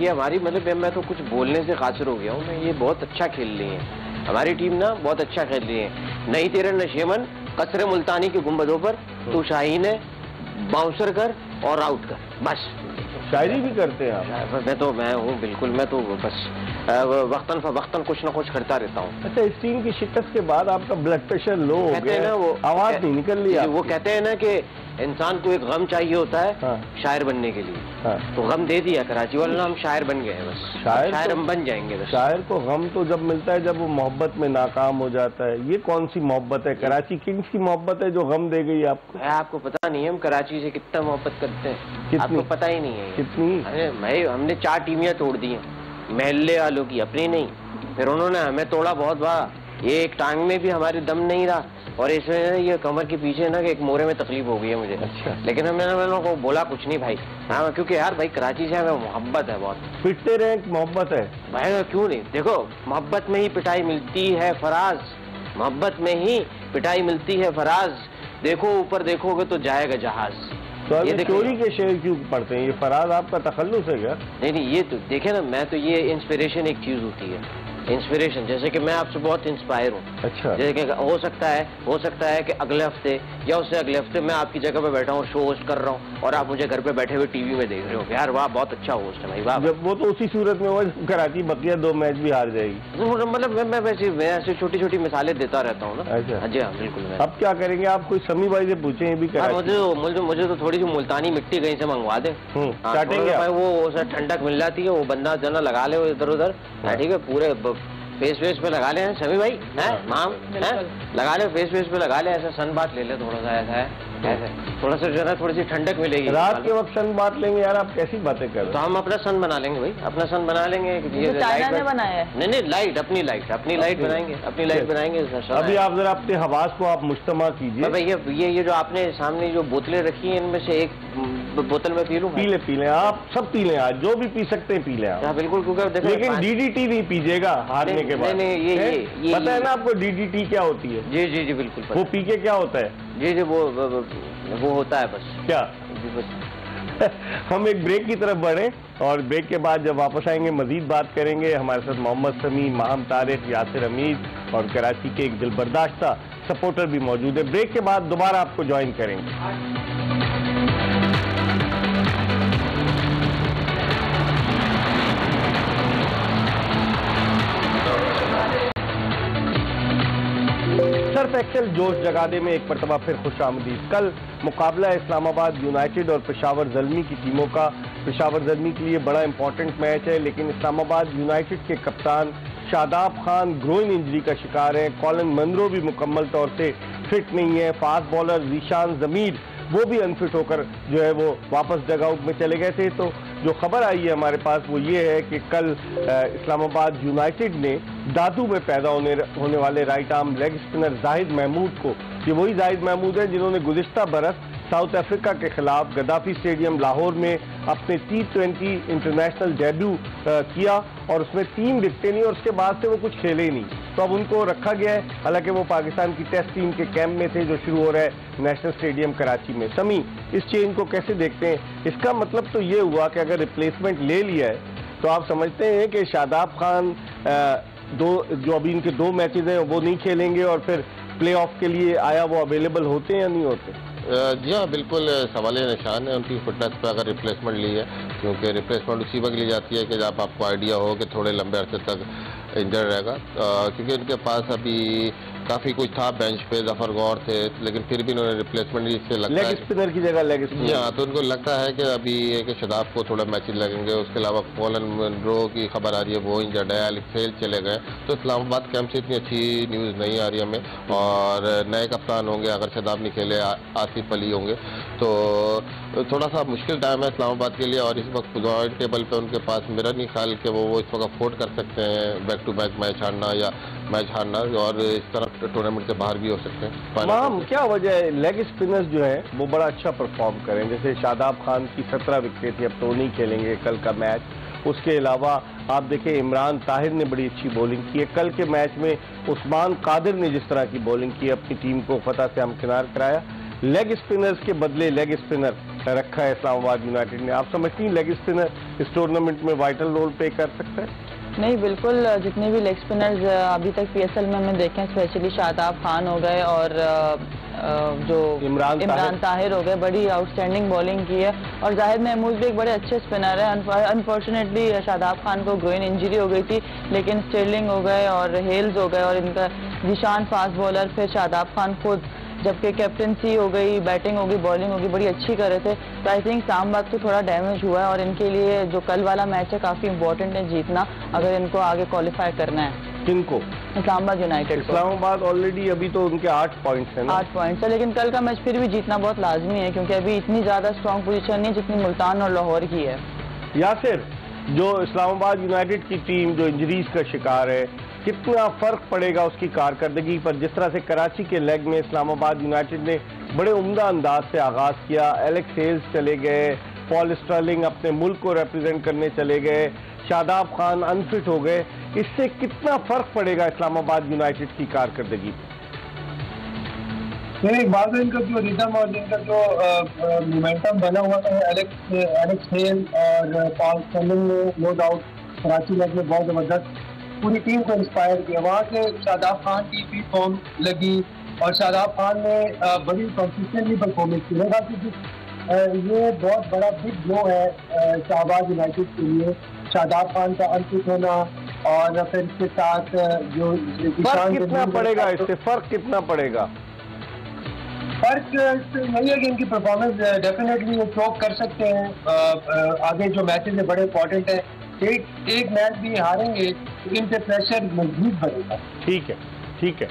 ये हमारी, मतलब मैं तो कुछ बोलने से कासिर हो गया हूँ मैं। ये बहुत अच्छा खेल रही है हमारी टीम ना, बहुत अच्छा खेल रही है। नहीं तेरे नशेमन कसरे मुल्तानी के गुंबदों पर तू शाहीन है, बाउंसर कर और आउट कर, बस। शायरी भी करते हैं आप? मैं हूँ बिल्कुल, मैं तो बस वक्तन कुछ ना कुछ करता रहता हूँ। अच्छा, इस टीम की शिकस्त के बाद आपका ब्लड प्रेशर लो हो गया ना, वो आवाज नहीं निकल रही। वो कहते हैं ना कि इंसान को एक गम चाहिए होता है। हाँ। शायर बनने के लिए। हाँ। तो गम दे दिया कराची वालों ने, हम शायर बन गए बस। शायर हम बन जाएंगे बस। शायर को गम तो जब मिलता है जब वो मोहब्बत में नाकाम हो जाता है। ये कौन सी मोहब्बत है? कराची किंग्स की मोहब्बत है जो गम दे गई आपको? आपको पता नहीं है हम कराची से कितना मोहब्बत करते हैं, आपको पता ही नहीं है। कितनी? अरे हमने 4 टीमियां तोड़ दी हैं महल्ले वालों की, अपनी नहीं। फिर उन्होंने हमें तोड़ा बहुत बार, ये एक टांग में भी हमारे दम नहीं रहा, और इसमें ये कमर के पीछे ना कि एक मोरे में तकलीफ हो गई है मुझे। अच्छा। लेकिन मैंने लोगों को बोला कुछ नहीं भाई, हाँ, क्योंकि यार भाई कराची से हमें मोहब्बत है बहुत। पिटते रहे, मोहब्बत है भाई क्यों नहीं, देखो मोहब्बत में ही पिटाई मिलती है फराज, मोहब्बत में ही पिटाई मिलती है फराज, देखो ऊपर देखोगे तो जाएगा जहाज। तो ये चोरी के शेर क्यों पढ़ते हैं? ये फराज आपका तखल्लुस है क्या? नहीं, ये तो देखे ना, मैं तो ये इंस्पिरेशन एक चीज होती है, इंस्पिरेशन, जैसे कि मैं आपसे बहुत इंस्पायर हूँ। अच्छा। जैसे कि हो सकता है कि अगले हफ्ते या उससे अगले हफ्ते मैं आपकी जगह पे बैठा हूँ, शो होस्ट कर रहा हूँ और आप मुझे घर पे बैठे हुए टीवी में देख रहे हो, यार वाह बहुत अच्छा होस्ट है भाई, वाह। जब वो तो उसी सूरत में हुआ जब कराची बकिया 2 मैच भी हार जाएगी। तो मतलब मैं वैसे छोटी छोटी मिसालें देता रहता हूँ ना। अच्छा। जी हाँ बिल्कुल। अब क्या करेंगे आप? कोई समी भाई से पूछे ये भी मुझे तो थोड़ी सी मुल्तानी मिट्टी कहीं से मंगवा दे, वो ठंडक मिल जाती है, वो बंदा जना लगा ले इधर उधर, ठीक है, पूरे फेस पे लगा ले सभी भाई, हैं माम, हैं लगा ले फेस पे लगा ले, ऐसा सन बात ले ले थोड़ा सा, ऐसा है ऐसे थोड़ा सा जो है थोड़ी सी ठंडक मिलेगी। रात के वक्त सन बात लेंगे यार, आप कैसी बातें कर रहे हैं? तो हम अपना सन बना लेंगे भाई, अपना सन बना लेंगे। ये चाइना ने बनाया है? नहीं, लाइट अपनी लाइट बनाएंगे, अपनी लाइट बनाएंगे। अभी आप जरा अपने हवास को आप मुश्तमा कीजिए। भाई ये जो आपने सामने जो बोतलें रखी हैं, इनमें से एक बोतल में पी लूं? पी ले, आप सब पी लें, आज जो भी पी सकते हैं पी लें आप। बिल्कुल, क्योंकि लेकिन डीडीटी नहीं पीजिएगा हारने के बाद। नहीं, ये पता है ना आपको डीडीटी क्या होती है? जी बिल्कुल। वो पी के क्या होता है? जी वो होता है बस क्या? जी बस। हम एक ब्रेक की तरफ बढ़े और ब्रेक के बाद जब वापस आएंगे मजीद बात करेंगे। हमारे साथ मोहम्मद समी, माहम तारिक, यासिर हमीद और कराची के एक दिलबर्दाश्ता सपोर्टर भी मौजूद है। ब्रेक के बाद दोबारा आपको ज्वाइन करेंगे। सर्फ एक्सेल जोश जगाने में एक मरतबा फिर खुशामदीद। कल मुकाबला इस्लामाबाद यूनाइटेड और पेशावर ज़ल्मी की टीमों का। पेशावर ज़ल्मी के लिए बड़ा इंपॉर्टेंट मैच है, लेकिन इस्लामाबाद यूनाइटेड के कप्तान शादाब खान ग्रोइन इंजरी का शिकार है। कॉलिन मंद्रो भी मुकम्मल तौर से फिट नहीं है। फास्ट बॉलर जीशान ज़मीर वो भी अनफिट होकर जो है वो वापस डगआउट में चले गए थे। तो जो खबर आई है हमारे पास वो ये है कि कल इस्लामाबाद यूनाइटेड ने दादू में पैदा होने वाले right arm leg spinner Zahid Mahmood को, ये वही जाहिद महमूद है जिन्होंने गुज़िश्ता बरस साउथ अफ्रीका के खिलाफ गद्दाफी स्टेडियम लाहौर में अपने T20 इंटरनेशनल डेब्यू किया और उसमें 3 विकेटें ली और उसके बाद से वो कुछ खेले ही नहीं। तो अब उनको रखा गया है, हालांकि वो पाकिस्तान की टेस्ट टीम के कैंप में थे जो शुरू हो रहा है नेशनल स्टेडियम कराची में। समी, इस चेंज को कैसे देखते हैं? इसका मतलब तो ये हुआ कि अगर रिप्लेसमेंट ले लिया है तो आप समझते हैं कि शादाब खान जो अभी इनके 2 मैचेज हैं वो नहीं खेलेंगे और फिर प्ले ऑफ के लिए आया वो अवेलेबल होते हैं या नहीं होते? जी हाँ, बिल्कुल सवाल निशान है उनकी फिटनेस पर अगर रिप्लेसमेंट ली है, क्योंकि रिप्लेसमेंट उसी वक्त ली जाती है कि जब आपको आइडिया हो कि थोड़े लंबे अरसे तक इंजर्ड रहेगा, क्योंकि इनके पास अभी काफ़ी कुछ था बेंच पे, जफर गौर थे, लेकिन फिर भी उन्होंने रिप्लेसमेंट इससे लगता है लेग स्पिनर की जगह लेग स्पिनर। हाँ, तो उनको लगता है कि अभी कि शादाब को थोड़ा मैचेज लगेंगे। उसके अलावा कॉलिन मंद्रो की खबर आ रही है वो इंजर्ड है, एलेक्स हेल चले गए। तो इस्लामाबाद कैंप से इतनी अच्छी न्यूज़ नहीं आ रही हमें। और नए कप्तान होंगे, अगर शादाब नहीं खेले आसिफ अली होंगे, तो थोड़ा सा मुश्किल टाइम है इस्लामाबाद के लिए। और इस वक्त पॉइंट टेबल पे उनके पास मेरा नहीं ख्याल कि वो इस वक्त अफोर्ड कर सकते हैं बैक टू बैक मैच हारना या मैच हारना, और इस तरह टूर्नामेंट से बाहर भी हो सकते हैं। माम, क्या वजह है लेग स्पिनर्स जो है वो बड़ा अच्छा परफॉर्म करें? जैसे शादाब खान की 17 विकेट थी, अब तो नहीं खेलेंगे कल का मैच। उसके अलावा आप देखें इमरान ताहिर ने बड़ी अच्छी बॉलिंग की है। कल के मैच में उस्मान कादिर ने जिस तरह की बॉलिंग की, अपनी टीम को फतह से हमकिनार कराया। लेग स्पिनर्स के बदले लेग स्पिनर रखा है इस्लामाबाद यूनाइटेड ने। आप समझती हैं लेग स्पिनर इस टूर्नामेंट में वाइटल रोल प्ले कर सकता है? नहीं, बिल्कुल। जितने भी लेग स्पिनर्स अभी तक PSL में हमने देखे हैं, स्पेशली शादाब खान हो गए और जो इमरान ताहिर हो गए, बड़ी आउटस्टैंडिंग बॉलिंग की है। और जाहिद महमूद भी एक बड़े अच्छे स्पिनर है। अनफॉर्चुनेटली शादाब खान को ग्रोइन इंजरी हो गई थी, लेकिन स्टर्लिंग हो गए और हेल्स हो गए और इनका जीशान फास्ट बॉलर, फिर शादाब खान खुद, जबकि कैप्टनसी हो गई, बैटिंग होगी, बॉलिंग होगी, बड़ी अच्छी कर रहे थे। तो आई थिंक इस्लामाबाद को थोड़ा डैमेज हुआ है और इनके लिए जो कल वाला मैच है काफ़ी इंपॉर्टेंट है जीतना, अगर इनको आगे क्वालिफाई करना है। किनको? इस्लामाबाद यूनाइटेड। इस्लामाबाद ऑलरेडी अभी तो उनके 8 पॉइंट्स हैं ना? 8 पॉइंट्स है, लेकिन कल का मैच फिर भी जीतना बहुत लाजमी है, क्योंकि अभी इतनी ज़्यादा स्ट्रॉन्ग पोजीशन नहीं है जितनी मुल्तान और लाहौर की है। यासिर, जो इस्लामाबाद यूनाइटेड की टीम जो इंजरीज का शिकार है, कितना फर्क पड़ेगा उसकी कारकर्दगी पर। जिस तरह से कराची के लेग में इस्लामाबाद यूनाइटेड ने बड़े उम्दा अंदाज से आगाज किया, एलेक्स हेल्स चले गए, पॉल स्टर्लिंग अपने मुल्क को रिप्रेजेंट करने चले गए, शादाब खान अनफिट हो गए, इससे कितना फर्क पड़ेगा इस्लामाबाद यूनाइटेड की कारकर्दगी पर? एक बात है, इनका जो रिदम और इनका जो मोमेंटम बना हुआ है, एलेक्स हेल और पॉल स्टर्लिंग ने नो डाउट कराची लेग में बहुत जबरदस्त पूरी टीम को इंस्पायर किया। वहाँ से शादाब खान की भी फॉर्म लगी और शादाब खान ने बड़ी कंसिस्टेंटली परफॉर्मेंस की। मेरे ख्याल से ये बहुत बड़ा बिग ब्लो है शाहबाज यूनाइटेड के लिए, शादाब खान का अनफिट होना और फिर इसके साथ जो फर्क कितना पड़ेगा, इससे फर्क कितना पड़ेगा? फर्क यही है कि इनकी परफॉर्मेंस डेफिनेटली वो चौक कर सकते हैं। आगे जो मैचेस है बड़े इंपॉर्टेंट है, एक मैच भी हारेंगे तो इन पे प्रेशर मजबूत बनेगा। ठीक है, ठीक है।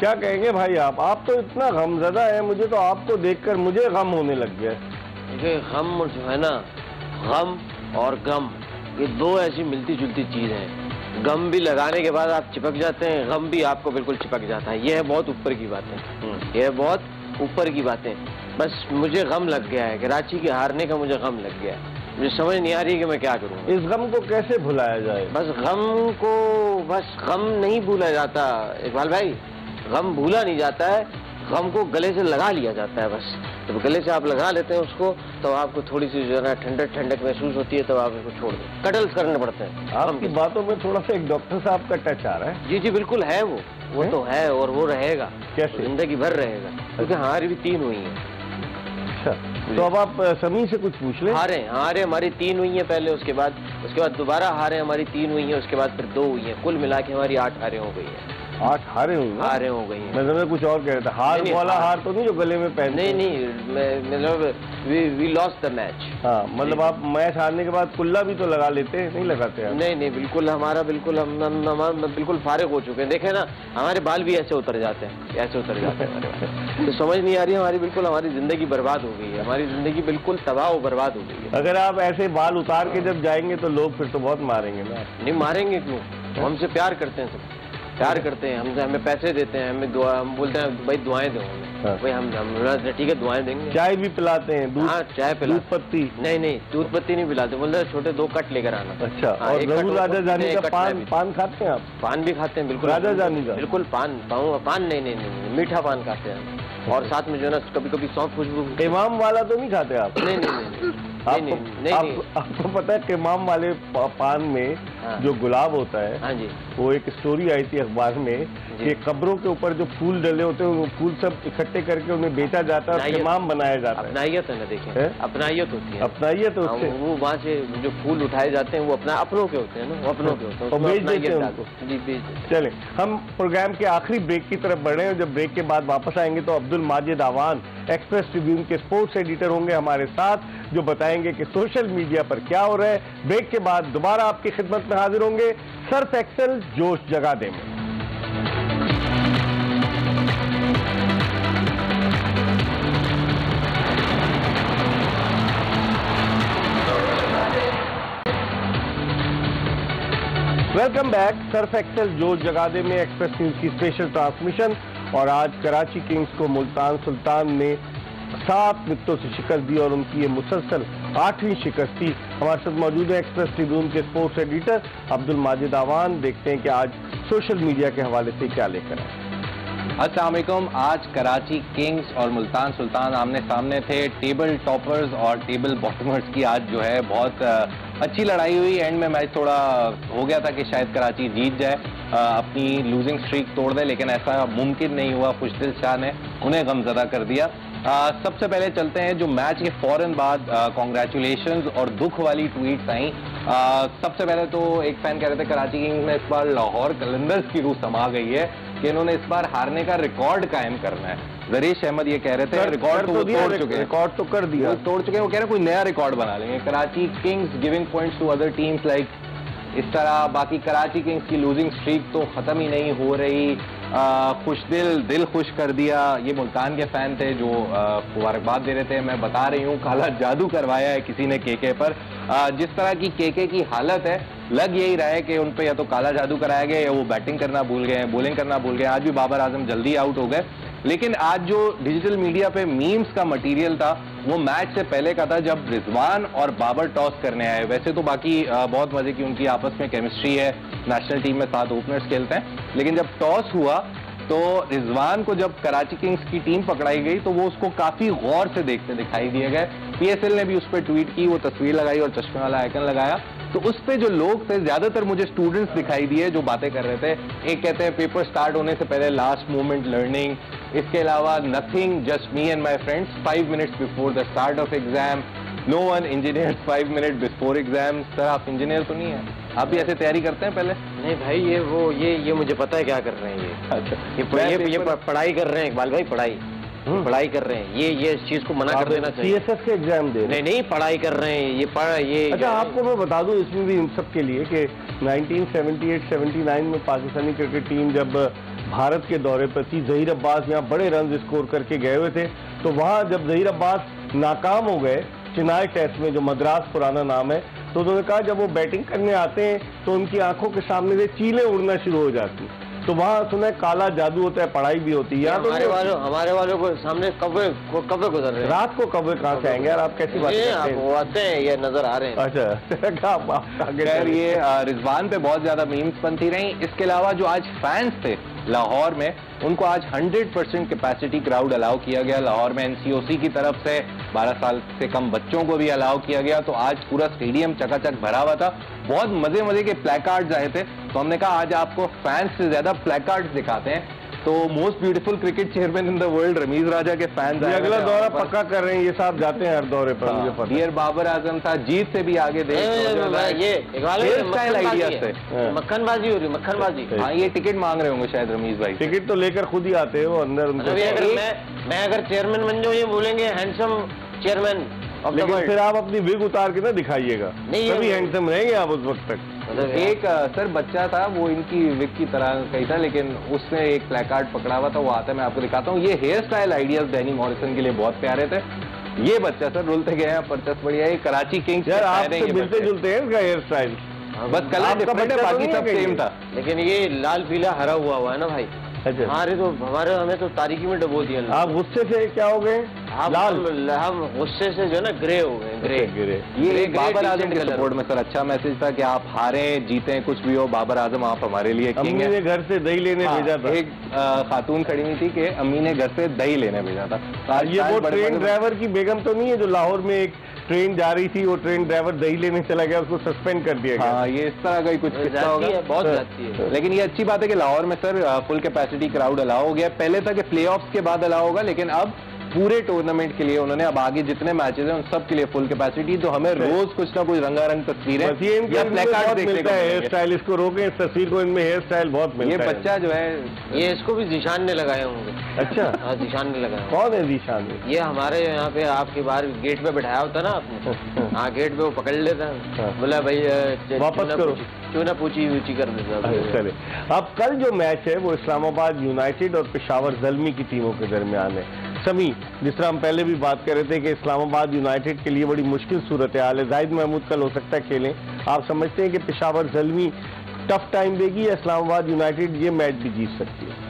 क्या कहेंगे भाई आप तो इतना गमज़दा है, मुझे तो आपको देखकर मुझे गम होने लग गया। देखिए, गम जो है ना, गम और गम ये दो ऐसी मिलती जुलती चीज हैं। गम भी लगाने के बाद आप चिपक जाते हैं, गम भी आपको बिल्कुल चिपक जाता है। ये है बहुत ऊपर की बातें, ये है बहुत ऊपर की बातें। बस मुझे गम लग गया है, कराची के हारने का मुझे गम लग गया है। मुझे समझ नहीं आ रही कि मैं क्या करूं। इस गम को कैसे भुलाया जाए? बस गम नहीं भूला जाता इकबाल भाई, गम भूला नहीं जाता है, गम को गले से लगा लिया जाता है। बस जब गले से आप लगा लेते हैं उसको, तो आपको थोड़ी सी जो है ना ठंडक महसूस होती है, तब आप इसको छोड़ दें। कटल्स करने पड़ते हैं। आपकी बातों में थोड़ा सा एक डॉक्टर साहब का टच आ रहा है। जी बिल्कुल है, वो तो है और वो रहेगा। कैसे? जिंदगी भर रहेगा, क्योंकि हमारी भी 3 हुई हैं। अच्छा, तो अब आप समी से कुछ पूछ लें। हारे हमारी 3 हुई हैं पहले, उसके बाद दोबारा हारे हमारी 3 हुई हैं, उसके बाद फिर 2 हुई हैं, कुल मिला के हमारी 8 हारे हो गई हैं। 8 हारे हो गई हैं। मैं कुछ और कह रहा था, हार वाला हार तो नहीं जो गले में पहनते? नहीं, मतलब वी लॉस्ट द मैच। हाँ, मतलब आप मैच हारने के बाद कुल्ला भी तो लगा लेते हैं, नहीं लगाते हैं? नहीं, बिल्कुल हमारा बिल्कुल हम बिल्कुल फारिग हो चुके हैं। देखे ना, हमारे बाल भी ऐसे उतर जाते हैं तो समझ नहीं आ रही, हमारी जिंदगी बर्बाद हो गई है, हमारी जिंदगी बिल्कुल तबाह और बर्बाद हो गई है। अगर आप ऐसे बाल उतार के जब जाएंगे तो लोग फिर तो बहुत मारेंगे ना। नहीं मारेंगे क्यों, हमसे प्यार करते हैं, सब प्यार करते हैं हमसे, हमें पैसे देते हैं, हमें दुआ, हम बोलते हैं भाई दुआएं दो हमें। हाँ। भाई हम ठीक है दुआएं देंगे। चाय भी पिलाते हैं? दूध? हाँ, चाय पिलाते। दूध पत्ती? नहीं, दूध पत्ती नहीं पिलाते, बोलते हैं छोटे 2 कट लेकर आना। अच्छा, और रघु राजा जानी का पान खाते हैं आप? पान भी खाते हैं, बिल्कुल राजा जानी का बिल्कुल पान नहीं, मीठा पान खाते हैं, और साथ में जो है ना कभी सौंफ खुशबू। इमाम वाला तो नहीं खाते आप? नहीं। आपको पता है कि इमाम वाले पान में जो गुलाब होता है, हाँ जी, वो एक स्टोरी आई थी अखबार में कि कब्रों के ऊपर जो फूल डले होते हैं, वो फूल सब इकट्ठे करके उन्हें बेचा जाता है, इमाम बनाया जाता है। अपनाइयत है ना, देखें, अपनाइयत होती है। अपनाइयत होती है, वो वहाँ से जो फूल उठाए जाते हैं वो अपनों के होते हैं ना, वो अपनों के होते हैं, बेच देते हैं उनको। जी बेच देते। चलें, हम प्रोग्राम के आखिरी ब्रेक की तरफ बढ़ रहे हैं। जब ब्रेक के बाद वापस आएंगे तो अब्दुल माजिद आवान एक्सप्रेस ट्रिब्यून के स्पोर्ट्स एडिटर होंगे हमारे साथ, जो बताएंगे कि सोशल मीडिया पर क्या हो रहा है। ब्रेक के बाद दोबारा आपकी खिदमत में हाजिर होंगे सर्फ एक्सेल जोश जगा दे में। Welcome back. सर्फ एक्सेल जोश जगा दे में एक्सप्रेस न्यूज की स्पेशल ट्रांसमिशन, और आज कराची किंग्स को मुल्तान सुल्तान ने 7 विकेटों से शिकस्त दी और उनकी ये मुसलसल 8वीं शिकस्त थी। हमारे साथ मौजूद है एक्सप्रेस ट्रिब्यून के स्पोर्ट्स एडिटर अब्दुल माजिद आवान। देखते हैं कि आज सोशल मीडिया के हवाले से क्या लेकर आए। अस्सलाम वालेकुम। आज कराची किंग्स और मुल्तान सुल्तान आमने सामने थे। टेबल टॉपर्स और टेबल बॉटमर्स की आज जो है बहुत अच्छी लड़ाई हुई। एंड में मैच थोड़ा हो गया था कि शायद कराची जीत जाए, अपनी लूजिंग स्ट्रीक तोड़ दे, लेकिन ऐसा मुमकिन नहीं हुआ। खुशदिल शाह ने उन्हें गमजदा कर दिया। सबसे पहले चलते हैं जो मैच के फौरन बाद कॉन्ग्रेचुलेशंस और दुख वाली ट्वीट्स आई। सबसे पहले तो एक फैन कह रहे थे कराची किंग्स में इस बार लाहौर कलंदर्स की रूह समा गई है कि इन्होंने इस बार हारने का रिकॉर्ड कायम करना है। जरीश अहमद ये कह रहे थे रिकॉर्ड तो तोड़ चुके हैं, रिकॉर्ड तो कर दिया, तोड़ चुके हैं। वो कह रहे हैं कोई नया रिकॉर्ड बना लेंगे। Karachi Kings giving points to other teams like इस तरह। बाकी कराची किंग्स की लूजिंग स्ट्रीक तो खत्म ही नहीं हो रही। दिल खुश कर दिया। ये मुल्तान के फैन थे जो मुबारकबाद दे रहे थे। मैं बता रही हूँ काला जादू करवाया है किसी ने केके पर। जिस तरह की केके की हालत है, लग यही रहा है कि उन पे या तो काला जादू कराया गया या वो बैटिंग करना भूल गए, बॉलिंग करना भूल गए। आज भी बाबर आजम जल्दी आउट हो गए। लेकिन आज जो डिजिटल मीडिया पे मीम्स का मटेरियल था वो मैच से पहले का था, जब रिजवान और बाबर टॉस करने आए। वैसे तो बाकी बहुत मजे की उनकी आपस में केमिस्ट्री है, नेशनल टीम में 7 ओपनर्स खेलते हैं, लेकिन जब टॉस हुआ तो रिजवान को जब कराची किंग्स की टीम पकड़ाई गई तो वो उसको काफी गौर से देखते दिखाई दिए गए। पीएसएल ने भी उस पर ट्वीट की, वो तस्वीर लगाई और चश्मे वाला आइकन लगाया। तो उस पे जो लोग थे, ज्यादातर मुझे स्टूडेंट्स दिखाई दिए जो बातें कर रहे थे। एक कहते हैं पेपर स्टार्ट होने से पहले लास्ट मोमेंट लर्निंग, इसके अलावा nothing, just me and my friends 5 minutes before the start of exam, no one engineer 5 minute before exam. Sir आप इंजीनियर तो नहीं है? आप भी ऐसे तैयारी करते हैं पहले? नहीं भाई, ये मुझे पता है क्या कर रहे हैं ये। अच्छा, ये पढ़ाई कर रहे हैं इकबाल भाई, पढ़ाई कर रहे हैं। ये इस चीज को मना कर देना चाहिए। सीएसएफ के एग्जाम दे रहे हैं? नहीं, पढ़ाई कर रहे हैं ये। अच्छा, आपको मैं बता दूं इसमें भी इन सब के लिए कि 1978-79 में पाकिस्तानी क्रिकेट टीम जब भारत के दौरे पर थी, जहीर अब्बास यहाँ बड़े रन स्कोर करके गए हुए थे। तो वहाँ जब जहीर अब्बास नाकाम हो गए चेन्नई टेस्ट में, जो मद्रास पुराना नाम है, तो उन्होंने कहा जब वो बैटिंग करने आते हैं तो उनकी आंखों के सामने से चीलें उड़ना शुरू हो जाती। तो वहाँ सुना है काला जादू होता है, पढ़ाई भी होती है। हमारे वालों को सामने कब्बे गुजर रहे हैं। रात को कब्बे कहाँ से आएंगे यार, आप कैसी बात करते हैं? वो आते हैं, ये नजर आ रहे हैं। अच्छा, खैर ये रिजवान पे बहुत ज्यादा मीम्स बनती रही। इसके अलावा जो आज फैंस थे लाहौर में, उनको आज 100% कैपेसिटी क्राउड अलाउ किया गया। लाहौर में एनसीओसी की तरफ से 12 साल से कम बच्चों को भी अलाउ किया गया। तो आज पूरा स्टेडियम चकाचक भरा हुआ था। बहुत मजे के प्लेकार्ड्स आए थे। तो हमने कहा आज आपको फैंस से ज्यादा प्लेकार्ड्स दिखाते हैं। तो most beautiful cricket chairman in the world Ramiz Raja के फैंस अगला दौरा पक्का कर रहे हैं। ये साहब जाते हैं हर दौरे पर, मुझे पता है। डियर बाबर आजम था, जीत से भी आगे देख, ये स्टाइल आइडिया से मक्खनबाजी हो रही, मक्खनबाजी। हाँ, ये टिकट मांग रहे होंगे शायद रमीज भाई। टिकट तो लेकर खुद ही आते हैं वो अंदर। मैं अगर चेयरमैन बन जाऊँ, ये बोलेंगे हैंडसम चेयरमैन, लेकिन फिर आप अपनी विग उतार के ना दिखाइएगा, तभी हैंडसम रहेंगे आप उस वक्त तक। एक सर बच्चा था, वो इनकी विग की तरह कही था, लेकिन उसने एक प्लेकार्ड पकड़ा हुआ था, वो आता है, मैं आपको दिखाता हूँ। ये hair style ideas Danny Morrison के लिए बहुत प्यारे थे। ये बच्चा सर रुलते गए हैं, परचस बढ़िया। ये कराची किंग्स यार आपसे मिलते जुलते हैं इसका हेयर स्टाइल, बस कलर डिफरेंट है, बाकी सब सेम था। लेकिन ये लाल पीला हरा हुआ है ना भाई। हमें तो तारीकी में डबो दिया। आप गुस्से से क्या हो गए? हम गुस्से से जो है ना ग्रे हो गए। ग्रे ये बाबर आजम के सपोर्ट में सर अच्छा मैसेज था कि आप हारे जीते कुछ भी हो, बाबर आजम आप हमारे लिए किंग है। अम्मी ने घर से दही लेने भेजा था। एक खातून खड़ी हुई थी कि अम्मी ने घर से दही लेने भेजा था। ये वो ट्रेन ड्राइवर की बेगम तो नहीं है जो लाहौर में एक ट्रेन जा रही थी, वो ट्रेन ड्राइवर दही लेने चला गया, उसको सस्पेंड कर दिया गया। हाँ, ये इस तरह का ही कुछ किस्सा होगा। बहुत जाती है। लेकिन ये अच्छी बात है कि लाहौर में sir full capacity crowd allow हो गया। पहले था कि प्लेऑफ्स के बाद अलाउ होगा, लेकिन अब पूरे टूर्नामेंट के लिए उन्होंने अब आगे जितने मैचेस हैं उन सब के लिए फुल कैपेसिटी। तो हमें रोज कुछ ना कुछ रंगारंग तस्वीरें या प्लेकार्ड देखने को हेयर स्टाइल, इसको रोकें इस तस्वीर को, इनमें हेयर स्टाइल बहुत मिलता है। ये बच्चा जो है, ये इसको भी जीशान ने लगाए होंगे। अच्छा, हाँ, जीशान ने लगाया। कौन है जीशान? ये हमारे यहाँ पे आपके बाहर गेट पे बैठाया होता ना आपने। हाँ, गेट पे वो पकड़ लेता, बोला भाई वापस करो, चूना पूछी ऊंची कर देता। चले, अब कल जो मैच है वो इस्लामाबाद यूनाइटेड और पेशावर ज़ल्मी की टीमों के दरमियान है। समी, जिस तरह हम पहले भी बात कर रहे थे कि इस्लामाबाद यूनाइटेड के लिए बड़ी मुश्किल सूरत हाल है। जाहिद महमूद कल हो सकता है खेलें। आप समझते हैं कि पेशावर ज़ल्मी टफ टाइम देगी या इस्लामाबाद यूनाइटेड ये मैच भी जीत सकती है?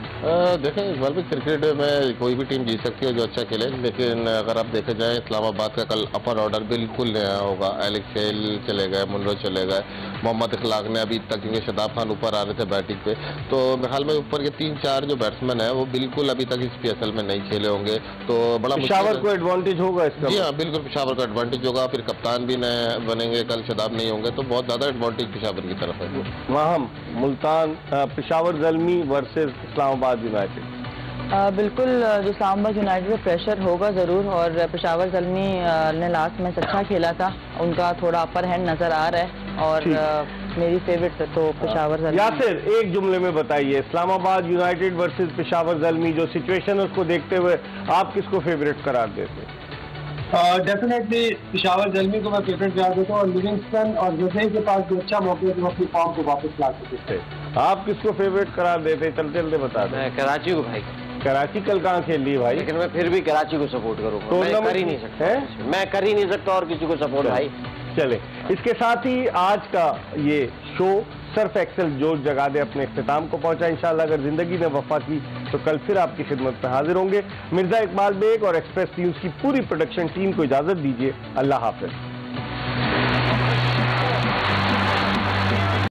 देखें, इस बार भी क्रिकेट में कोई भी टीम जीत सकती है जो अच्छा खेले, लेकिन अगर आप देखे जाए इस्लामाबाद का कल अपर ऑर्डर बिल्कुल नया होगा। एलेक्स हेल चले गए, मुनरो चले गए, मोहम्मद इखलाक ने अभी तक, क्योंकि शदाब खान ऊपर आ रहे थे बैटिंग पे, तो मेरे ख्याल में ऊपर के 3-4 जो बैट्समैन है वो बिल्कुल अभी तक इस PSL में नहीं खेले होंगे। तो बड़ा पेशावर को एडवांटेज होगा इसका? जी हाँ, बिल्कुल पेशावर का एडवांटेज होगा। फिर कप्तान भी नए बनेंगे, कल शदाब नहीं होंगे, तो बहुत ज्यादा एडवांटेज पेशावर की तरफ है। वहाँ मुल्तान पेशावर ज़ल्मी वर्सेस इस्लामाबाद यूनाइटेड। बिल्कुल, जो इस्लामाबाद यूनाइटेड में प्रेशर होगा ज़रूर, और पेशावर ज़ल्मी ने लास्ट मैच अच्छा खेला था, उनका थोड़ा अपर हैंड नज़र आ रहा है, और मेरी फेवरेट तो पेशावर ज़ल्मी। यासिर, एक जुमले में बताइए, इस्लामाबाद यूनाइटेड वर्सेस पेशावर ज़ल्मी जो सिचुएशन है उसको देखते हुए आप किसको फेवरेट करार देते हैं? डेफिनेटली पेशावर ज़ल्मी को मैं फेवरेट करार देता हूँ, और लिविंगस्टन और जजे के पास जो अच्छा मौका है वो अपनी फॉर्म को वापस ला सकते हैं। आप किसको फेवरेट करार देते, चलते चलते बता दें। मैं कराची को भाई। कराची कल कहाँ खेल ली भाई? लेकिन मैं फिर भी कराची को सपोर्ट करूंगा। मैं कर ही नहीं सकता, मैं कर ही नहीं सकता और किसी को सपोर्ट भाई। चले, इसके साथ ही आज का ये शो सर्फ एक्सेल जोश जगा दे अपने इख्तिताम को पहुंचा। इंशाल्लाह अगर जिंदगी ने वफा की तो कल फिर आपकी खिदमत में हाजिर होंगे। मिर्जा इकबाल बेग और एक्सप्रेस न्यूज की पूरी प्रोडक्शन टीम को इजाजत दीजिए। अल्लाह हाफिज।